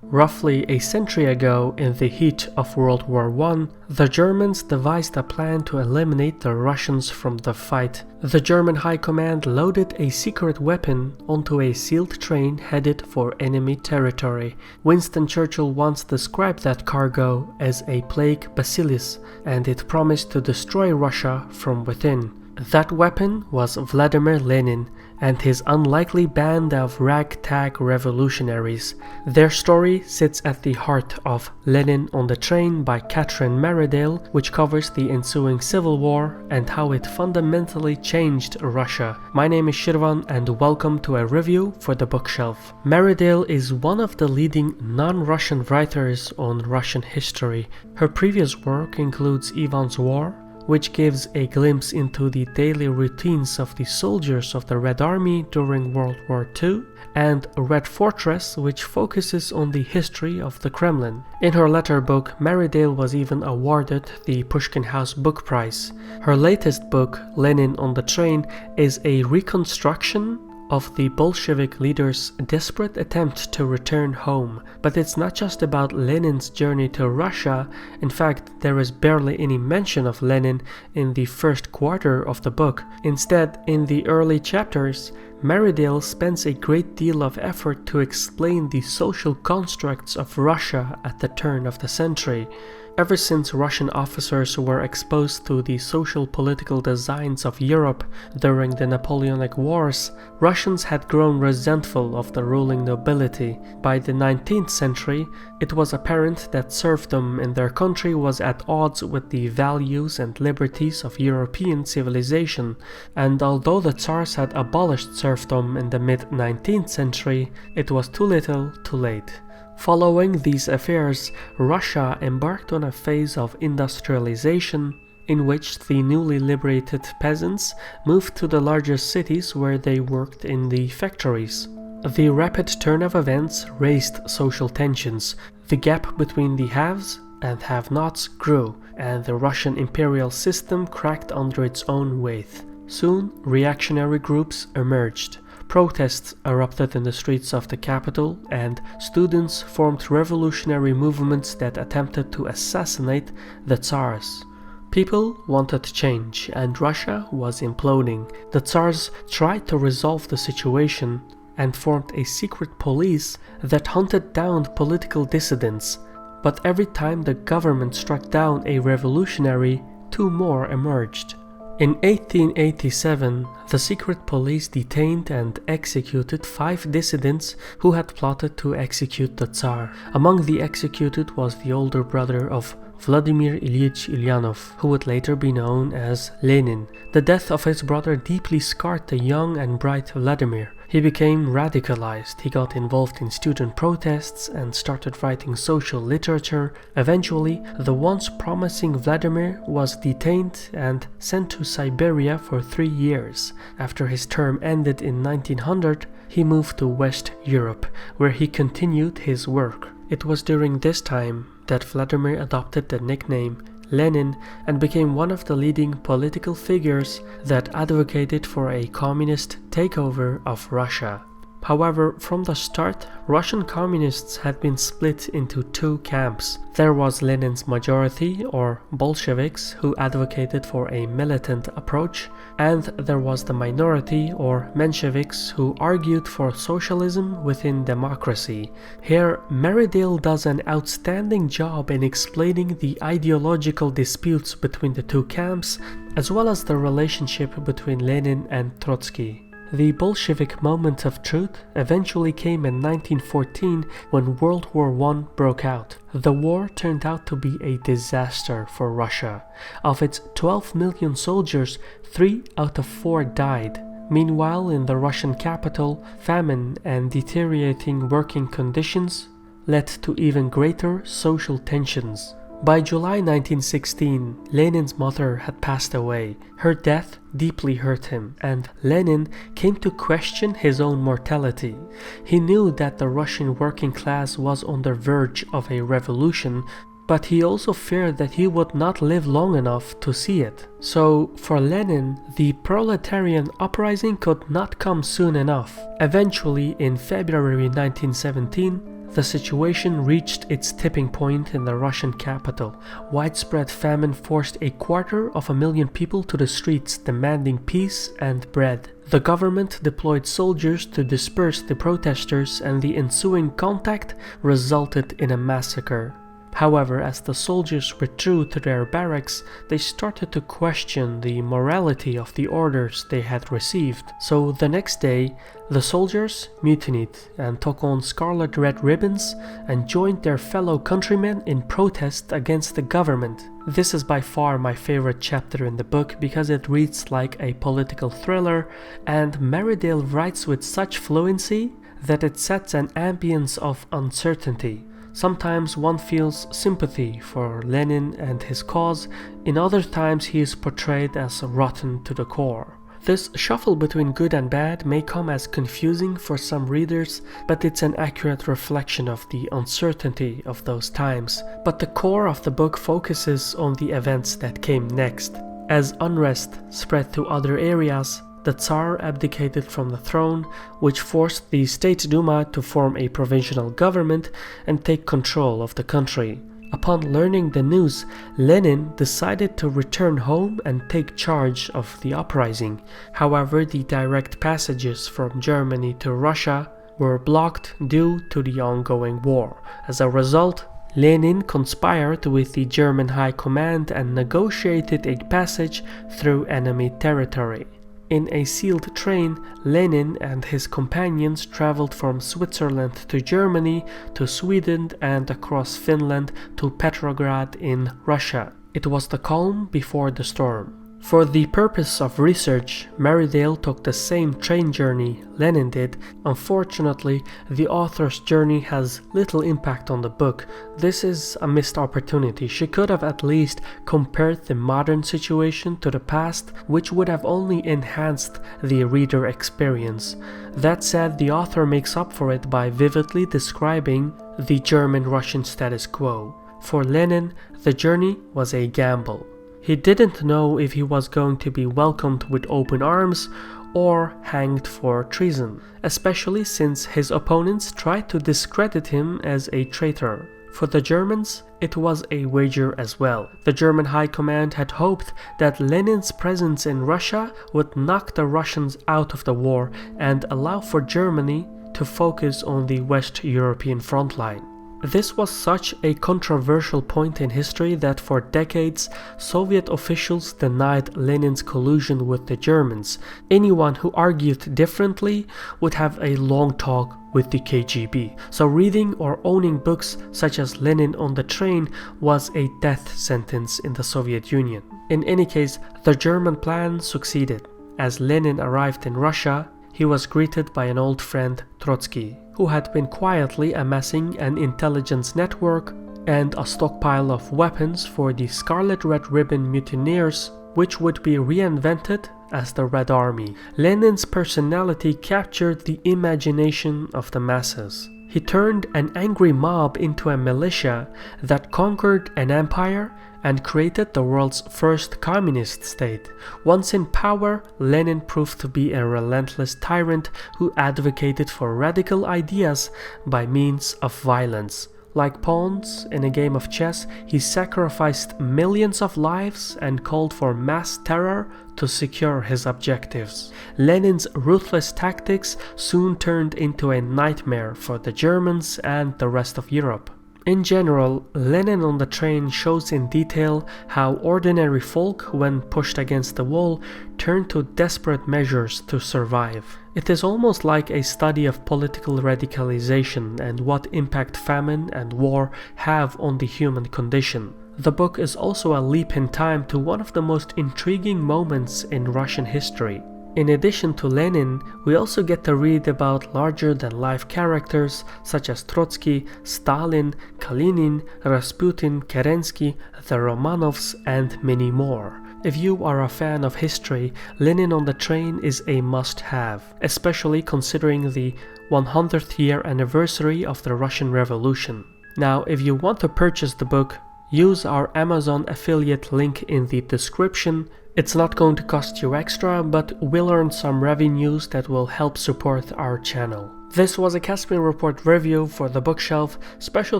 Roughly a century ago, in the heat of World War I, the Germans devised a plan to eliminate the Russians from the fight. The German High Command loaded a secret weapon onto a sealed train headed for enemy territory. Winston Churchill once described that cargo as a plague bacillus, and it promised to destroy Russia from within. That weapon was Vladimir Lenin and his unlikely band of ragtag revolutionaries. Their story sits at the heart of Lenin on the Train by Catherine Merridale, which covers the ensuing civil war and how it fundamentally changed Russia. My name is Shirvan and welcome to a review for the bookshelf. Merridale is one of the leading non-Russian writers on Russian history. Her previous work includes Ivan's War, which gives a glimpse into the daily routines of the soldiers of the Red Army during World War II, and Red Fortress, which focuses on the history of the Kremlin. In her latter book, Merridale was even awarded the Pushkin House Book Prize. Her latest book, Lenin on the Train, is a reconstruction of the Bolshevik leaders' desperate attempt to return home. But it's not just about Lenin's journey to Russia. In fact, there is barely any mention of Lenin in the first quarter of the book. Instead, in the early chapters, Merridale spends a great deal of effort to explain the social constructs of Russia at the turn of the century. Ever since Russian officers were exposed to the social-political designs of Europe during the Napoleonic Wars, Russians had grown resentful of the ruling nobility. By the 19th century, it was apparent that serfdom in their country was at odds with the values and liberties of European civilization, and although the Tsars had abolished serfdom in the mid-19th century, it was too little too late. Following these affairs, Russia embarked on a phase of industrialization in which the newly liberated peasants moved to the larger cities where they worked in the factories. The rapid turn of events raised social tensions. The gap between the haves and have-nots grew, and the Russian imperial system cracked under its own weight. Soon, reactionary groups emerged. Protests erupted in the streets of the capital, and students formed revolutionary movements that attempted to assassinate the Tsars. People wanted change, and Russia was imploding. The Tsars tried to resolve the situation and formed a secret police that hunted down political dissidents. But every time the government struck down a revolutionary, two more emerged. In 1887, the secret police detained and executed 5 dissidents who had plotted to execute the Tsar. Among the executed was the older brother of Vladimir Ilyich Ulyanov, who would later be known as Lenin. The death of his brother deeply scarred the young and bright Vladimir. He became radicalized. He got involved in student protests and started writing social literature. Eventually, the once promising Vladimir was detained and sent to Siberia for 3 years. After his term ended in 1900, he moved to West Europe, where he continued his work. It was during this time that Vladimir adopted the nickname Lenin and became one of the leading political figures that advocated for a communist takeover of Russia. However, from the start, Russian communists had been split into 2 camps. There was Lenin's majority, or Bolsheviks, who advocated for a militant approach, and there was the minority, or Mensheviks, who argued for socialism within democracy. Here, Merridale does an outstanding job in explaining the ideological disputes between the 2 camps, as well as the relationship between Lenin and Trotsky. The Bolshevik moment of truth eventually came in 1914 when World War I broke out. The war turned out to be a disaster for Russia. Of its 12 million soldiers, 3 out of 4 died. Meanwhile, in the Russian capital, famine and deteriorating working conditions led to even greater social tensions. By July 1916, Lenin's mother had passed away. Her death deeply hurt him, and Lenin came to question his own mortality. He knew that the Russian working class was on the verge of a revolution, but he also feared that he would not live long enough to see it. So, for Lenin, the proletarian uprising could not come soon enough. Eventually, in February 1917, the situation reached its tipping point in the Russian capital. Widespread famine forced 250,000 people to the streets demanding peace and bread. The government deployed soldiers to disperse the protesters, and the ensuing contact resulted in a massacre. However, as the soldiers withdrew to their barracks, they started to question the morality of the orders they had received. So the next day, the soldiers mutinied and took on scarlet red ribbons and joined their fellow countrymen in protest against the government. This is by far my favorite chapter in the book because it reads like a political thriller, and Merridale writes with such fluency that it sets an ambience of uncertainty. Sometimes one feels sympathy for Lenin and his cause, in other times he is portrayed as rotten to the core. This shuffle between good and bad may come as confusing for some readers, but it's an accurate reflection of the uncertainty of those times. But the core of the book focuses on the events that came next. As unrest spread to other areas, the Tsar abdicated from the throne, which forced the State Duma to form a provisional government and take control of the country. Upon learning the news, Lenin decided to return home and take charge of the uprising. However, the direct passages from Germany to Russia were blocked due to the ongoing war. As a result, Lenin conspired with the German High Command and negotiated a passage through enemy territory. In a sealed train, Lenin and his companions traveled from Switzerland to Germany, to Sweden, and across Finland to Petrograd in Russia. It was the calm before the storm. For the purpose of research, Merridale took the same train journey Lenin did. Unfortunately, the author's journey has little impact on the book. This is a missed opportunity. She could have at least compared the modern situation to the past, which would have only enhanced the reader experience. That said, the author makes up for it by vividly describing the German-Russian status quo. For Lenin, the journey was a gamble. He didn't know if he was going to be welcomed with open arms or hanged for treason, especially since his opponents tried to discredit him as a traitor. For the Germans, it was a wager as well. The German High Command had hoped that Lenin's presence in Russia would knock the Russians out of the war and allow for Germany to focus on the West European front line. This was such a controversial point in history that for decades, Soviet officials denied Lenin's collusion with the Germans. Anyone who argued differently would have a long talk with the KGB. So reading or owning books such as Lenin on the Train was a death sentence in the Soviet Union. In any case, the German plan succeeded. As Lenin arrived in Russia, he was greeted by an old friend, Trotsky, who had been quietly amassing an intelligence network and a stockpile of weapons for the Scarlet Red Ribbon mutineers, which would be reinvented as the Red Army. Lenin's personality captured the imagination of the masses. He turned an angry mob into a militia that conquered an empire and created the world's first communist state. Once in power, Lenin proved to be a relentless tyrant who advocated for radical ideas by means of violence. Like pawns in a game of chess, he sacrificed millions of lives and called for mass terror to secure his objectives. Lenin's ruthless tactics soon turned into a nightmare for the Germans and the rest of Europe. In general, Lenin on the Train shows in detail how ordinary folk, when pushed against the wall, turn to desperate measures to survive. It is almost like a study of political radicalization and what impact famine and war have on the human condition. The book is also a leap in time to one of the most intriguing moments in Russian history. In addition to Lenin, we also get to read about larger-than-life characters such as Trotsky, Stalin, Kalinin, Rasputin, Kerensky, the Romanovs, and many more. If you are a fan of history, Lenin on the Train is a must-have, especially considering the 100th year anniversary of the Russian Revolution. Now, if you want to purchase the book, use our Amazon affiliate link in the description. It's not going to cost you extra, but we'll earn some revenues that will help support our channel. This was a Caspian Report review for the bookshelf. Special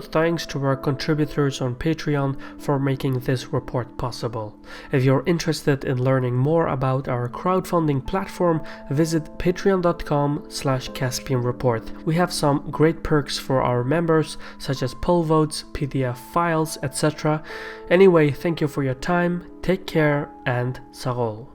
thanks to our contributors on Patreon for making this report possible. If you're interested in learning more about our crowdfunding platform, visit patreon.com/CaspianReport. We have some great perks for our members, such as poll votes, PDF files, etc. Anyway, thank you for your time, take care, and Sarol.